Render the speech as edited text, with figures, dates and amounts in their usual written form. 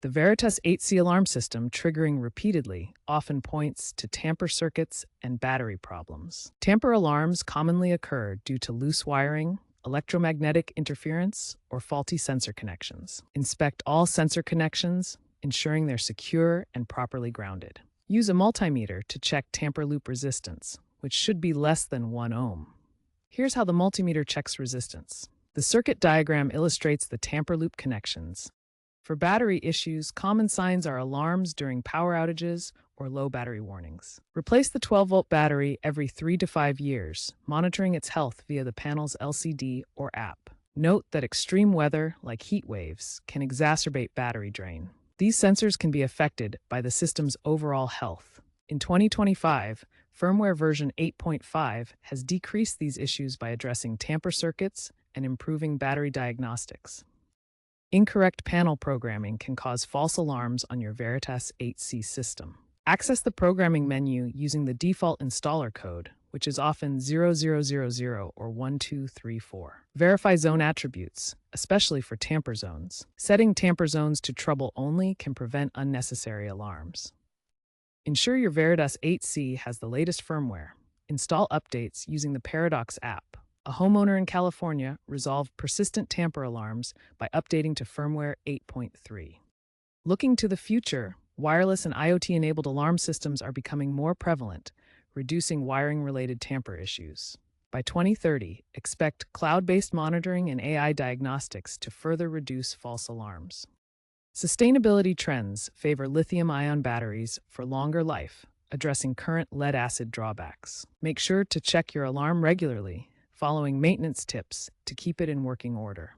The Veritas 8C alarm system, triggering repeatedly, often points to tamper circuits and battery problems. Tamper alarms commonly occur due to loose wiring, electromagnetic interference, or faulty sensor connections. Inspect all sensor connections, ensuring they're secure and properly grounded. Use a multimeter to check tamper loop resistance, which should be less than 1 ohm. Here's how the multimeter checks resistance. The circuit diagram illustrates the tamper loop connections. For battery issues, common signs are alarms during power outages or low battery warnings. Replace the 12-volt battery every 3 to 5 years, monitoring its health via the panel's LCD or app. Note that extreme weather, like heat waves, can exacerbate battery drain. These sensors can be affected by the system's overall health. In 2025, firmware version 8.5 has decreased these issues by addressing tamper circuits and improving battery diagnostics. Incorrect panel programming can cause false alarms on your Veritas 8C system. Access the programming menu using the default installer code, which is often 0000 or 1234. Verify zone attributes, especially for tamper zones. Setting tamper zones to trouble only can prevent unnecessary alarms. Ensure your Veritas 8C has the latest firmware. Install updates using the Paradox app. A homeowner in California resolved persistent tamper alarms by updating to firmware 8.3. Looking to the future, wireless and IoT-enabled alarm systems are becoming more prevalent, reducing wiring-related tamper issues. By 2030, expect cloud-based monitoring and AI diagnostics to further reduce false alarms. Sustainability trends favor lithium-ion batteries for longer life, addressing current lead-acid drawbacks. Make sure to check your alarm regularly, following maintenance tips to keep it in working order.